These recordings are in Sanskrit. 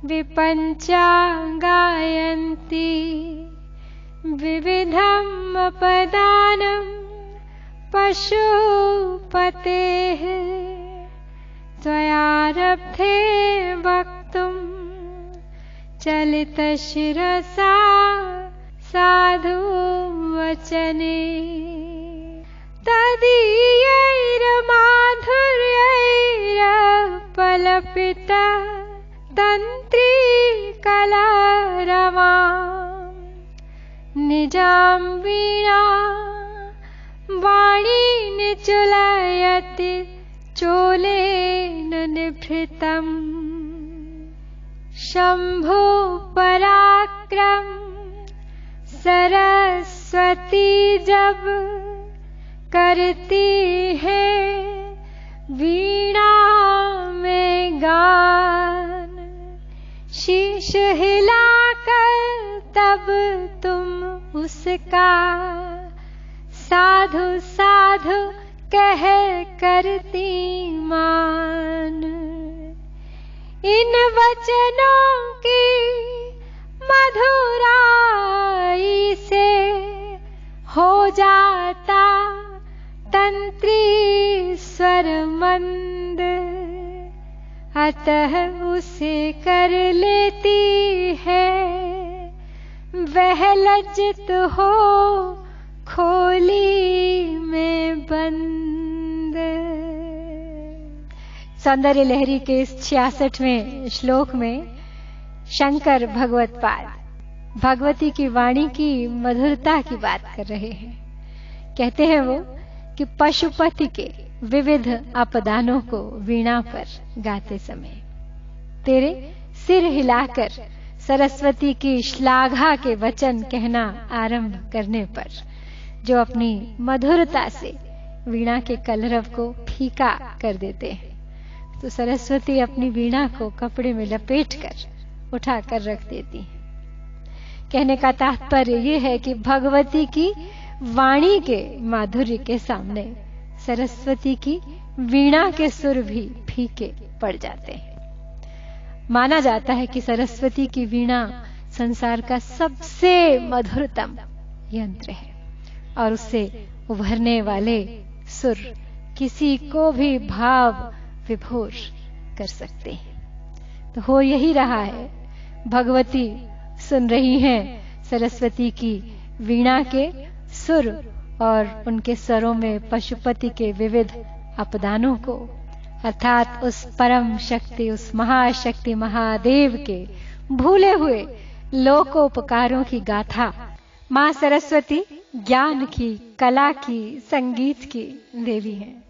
विपञ्चा गायन्ति विविधम् अपदानं पशुपतेः त्वयारब्धे वक्तुं चलितशिरसा साधु वचने तदीयैर्माधुर्यैरपलपिता तन्त्री कलारवां निजां वीणा वाणी निचुलयति चोलेन निभृतम् शम्भो पराक्रम सरस्वती जब करती है वीणा में गान शीश हिलाकर तब तुम उसका साधु साधु कह करती मान इन वचनों की मधुराई से हो जाता तंत्री स्वर मंद अतः उसे कर लेती है वह लज्जित हो खोली में बंद। सौंदर्य लहरी के इस 66वें श्लोक में शंकर भगवत्पाद भगवती की वाणी की मधुरता की बात कर रहे हैं। कहते हैं वो कि पशुपति के विविध अपदानों को वीणा पर गाते समय तेरे सिर हिलाकर सरस्वती की श्लाघा के वचन कहना आरंभ करने पर जो अपनी मधुरता से वीणा के कलरव को फीका कर देते हैं तो सरस्वती अपनी वीणा को कपड़े में लपेटकर उठाकर रख देती है। कहने का तात्पर्य ये है कि भगवती की वाणी के माधुर्य के सामने सरस्वती की वीणा के सुर भी फीके पड़ जाते हैं। माना जाता है कि सरस्वती की वीणा संसार का सबसे मधुरतम यंत्र है और उससे उभरने वाले सुर किसी को भी भाव विभोर कर सकते हैं। तो हो यही रहा है, भगवती सुन रही हैं सरस्वती की वीणा के सुर और उनके स्वरों में पशुपति के विविध अपदानों को, अर्थात उस परम शक्ति, उस महाशक्ति महादेव के भूले हुए लोकोपकारों की गाथा। मां सरस्वती ज्ञान की, कला की, संगीत की देवी हैं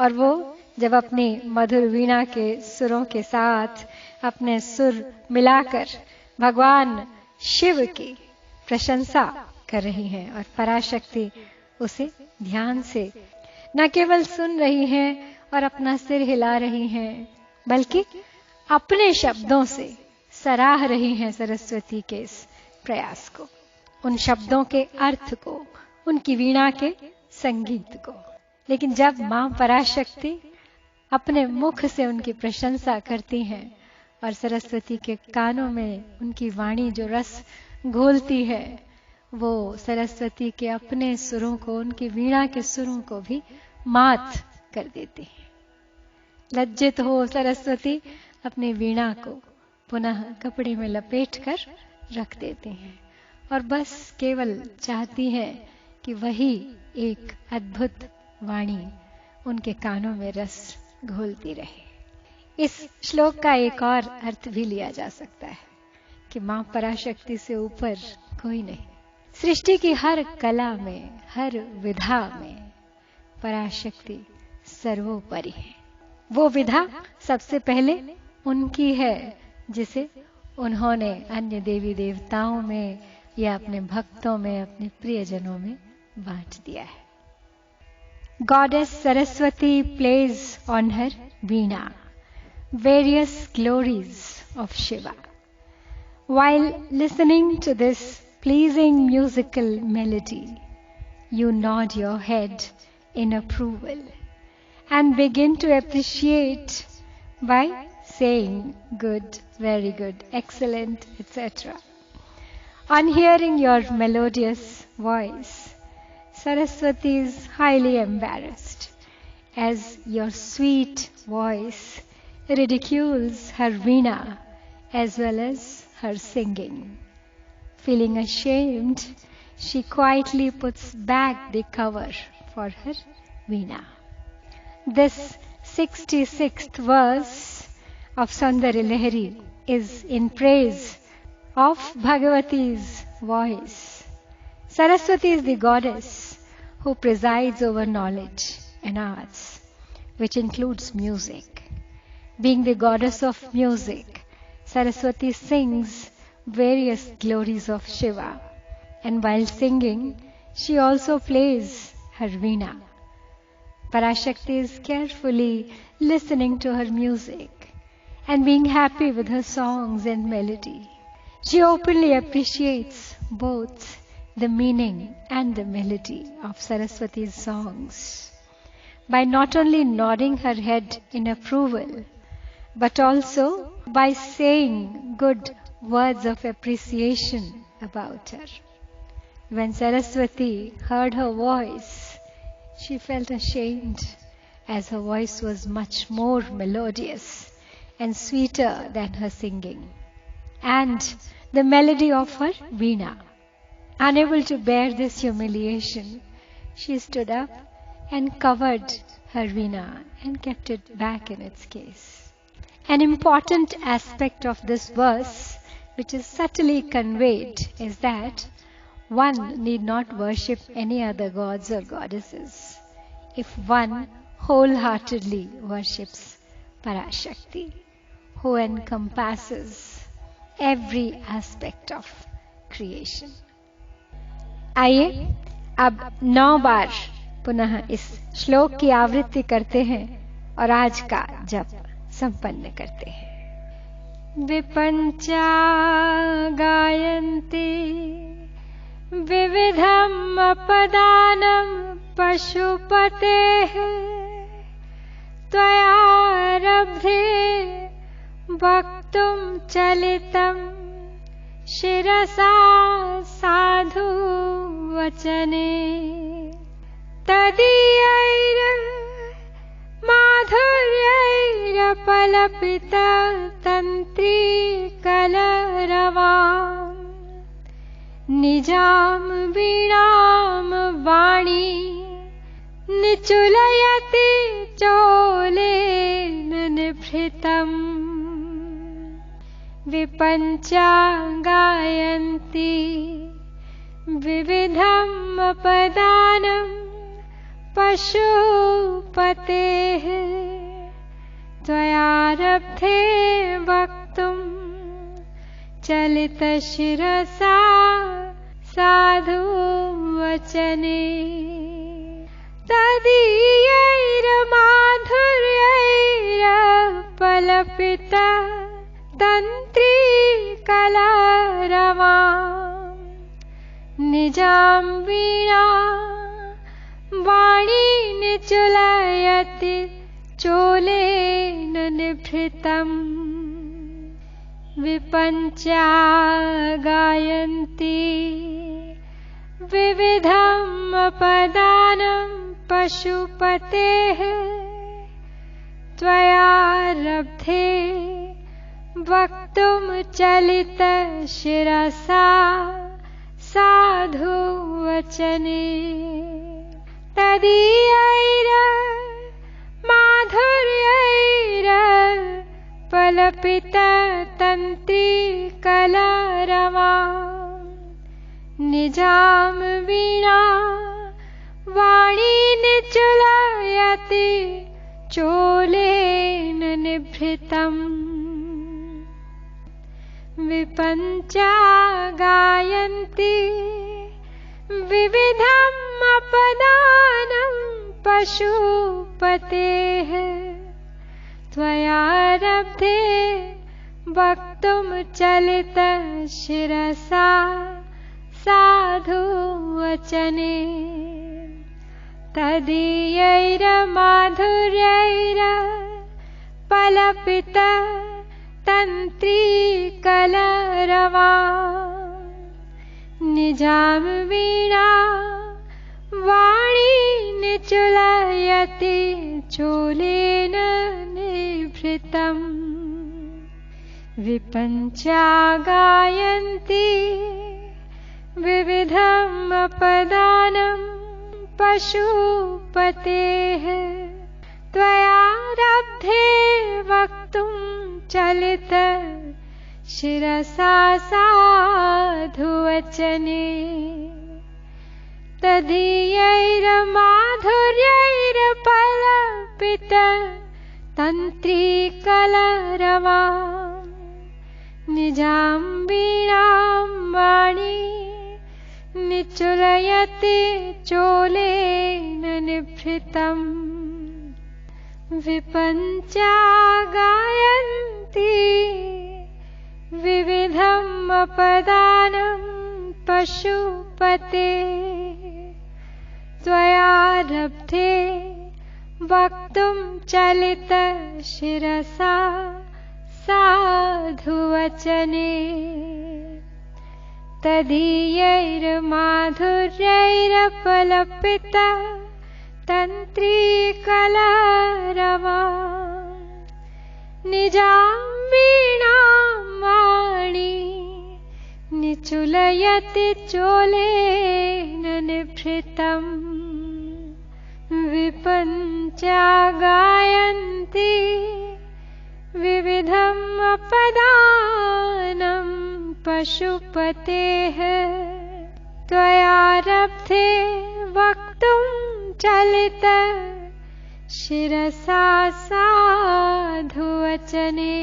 और वो जब अपनी मधुर वीणा के सुरों के साथ अपने सुर मिलाकर भगवान शिव की प्रशंसा कर रही हैं और पराशक्ति उसे ध्यान से न केवल सुन रही हैं और अपना सिर हिला रही हैं बल्कि अपने शब्दों से सराह रही हैं सरस्वती के इस प्रयास को, उन शब्दों के अर्थ को, उनकी वीणा के संगीत को। लेकिन जब मां पराशक्ति अपने मुख से उनकी प्रशंसा करती हैं और सरस्वती के कानों में उनकी वाणी जो रस घोलती है वो सरस्वती के अपने सुरों को, उनकी वीणा के सुरों को भी मात कर देती है। लज्जित हो सरस्वती अपनी वीणा को पुनः कपड़े में लपेटकर रख देती हैं और बस केवल चाहती है कि वही एक अद्भुत वाणी उनके कानों में रस घोलती रहे। इस श्लोक का एक और अर्थ भी लिया जा सकता है कि मां पराशक्ति से ऊपर कोई नहीं। सृष्टि की हर कला में, हर विधा में पराशक्ति सर्वोपरि है। वो विधा सबसे पहले उनकी है जिसे उन्होंने अन्य देवी देवताओं में या अपने भक्तों में, अपने प्रियजनों में बांट दिया है। Goddess Saraswati plays on her veena various glories of Shiva. While listening to this pleasing musical melody, you nod your head in approval and begin to appreciate by saying good, very good, excellent, etc. On hearing your melodious voice, Saraswati is highly embarrassed, as your sweet voice ridicules her veena as well as her singing. Feeling ashamed, she quietly puts back the cover for her veena. This 66th verse of Saundara Lahari is in praise of Bhagavati's voice. Saraswati is the goddess who presides over knowledge and arts, which includes music. Being the goddess of music, Saraswati sings various glories of Shiva, and while singing, she also plays her veena. Parashakti is carefully listening to her music and being happy with her songs and melody. She openly appreciates both the meaning and the melody of Saraswati's songs by not only nodding her head in approval, but also by saying good words of appreciation about her. When Saraswati heard her voice, she felt ashamed, as her voice was much more melodious and sweeter than her singing and the melody of her veena. Unable to bear this humiliation, she stood up and covered her veena and kept it back in its case. An important aspect of this verse, which is subtly conveyed, is that one need not worship any other gods or goddesses if one wholeheartedly worships Parashakti, who encompasses every aspect of creation. आइए अब 9 बार पुनः इस श्लोक की आवृत्ति करते हैं और आज का जप संपन्न करते हैं। विपंचा गायन्ति विविधम अपदानम पशुपतेः त्वयारब्धे वक्तुं चलितं शिरसा साधु वचने तदीयैर माधुर्यैरपलपित तंत्री कलरवां निजाम वीणाम वाणी निचुलयति चोलेन निभृतम् विपंचा गायन्ति विविधम् अपदानम् पशुपतेः त्वयारब्धे वक्तुं चलितशिरसा साधु वचने तदीयैर्माधुर्यैरपलपित तंत्री कलरवां निजां वीणा वाणी निचुलयति चोलेन निभृतम् विपंचा गायन्ति विविधम् अपदानम् पशुपतेः त्वयारब्धे वक्तुं चलित शिरसा साधु वचने तदीयैर माधुर्यैर पलपित तंत्री कलरवां निजाम वीणा वाणी निचुलयति चोलेन निभृतम् विपंचा गायन्ति विविधम् अपदानम् पशुपतेः त्वयारब्धे वक्तुं चलित शिरसा साधु वचने तदीयैर्माधुर्यैर पलपित तंत्री कलरवा निजाम वीणा वाणी निचुलयति चोलेन निभृतम् विपञ्चा गायन्ति विविधम् अपदानं पशुपतेः त्वयारब्धे वक्तुं चलित शिरसा साधुवचने तदीयैर्माधुर्यैर्पलपित तन्त्रीकलरवा निजां वीणां वाणी निचुलयति चोलेन निभृतम् विपञ्चा गायन्ति विविधम् अपदानं पशुपते त्वयारब्धे वक्तुं चलित शिरसा साधुवचने तदीयैर्माधुर्यैरपलपित तन्त्रीकलरवा निजां वीणां वाणी निचुलयति चोलेन निभृतम् विपञ्चा गायन्ति विविधम् अपदानं पशुपतेः त्वयारब्धे वक्तुं चलित शिरसा साधुवचने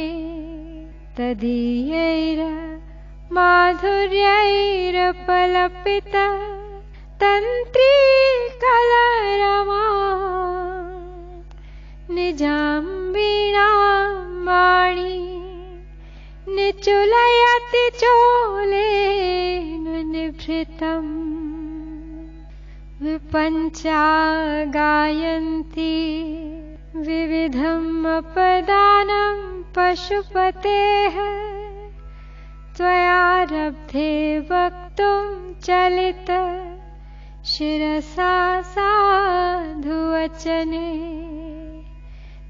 तदीयैर्माधुर्यैरपलपित तन्त्रीकलरवा निजां वीणां वाणी निचुलयति चोलेन निभृतम् विपञ्चा गायन्ति विविधम् अपदानं पशुपतेः त्वयारब्धे वक्तुं चलित शिरसा साधुवचने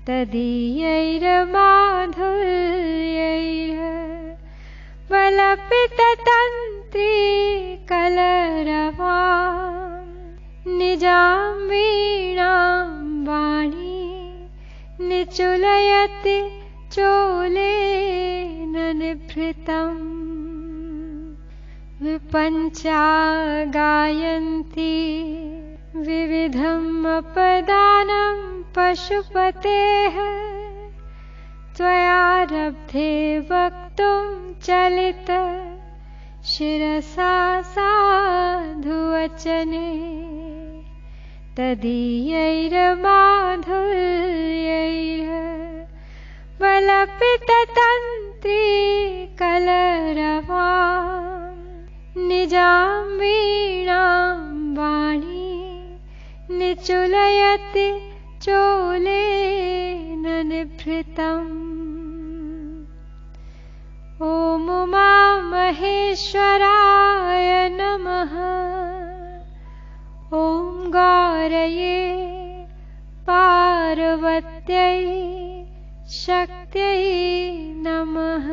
तदीयैर्माधुर्यैर्पलपित तन्त्रीकलरवा निजां वीणां वाणी निचुलयति चोलेन निभृतम् विपञ्चा गायन्ति विविधम् अपदानं पशुपतेः त्वयारब्धे वक्तुं चलित शिरसा साधुवचने तदीयैर्माधुर्यैर्पलपित तन्त्रीकलरवा निजां वीणां वाणी निचुलयति चोलेन निभृतम् ॐ उमामहेश्वराय नमः ॐ गौरये पार्वत्यै शक्त्यै नमः।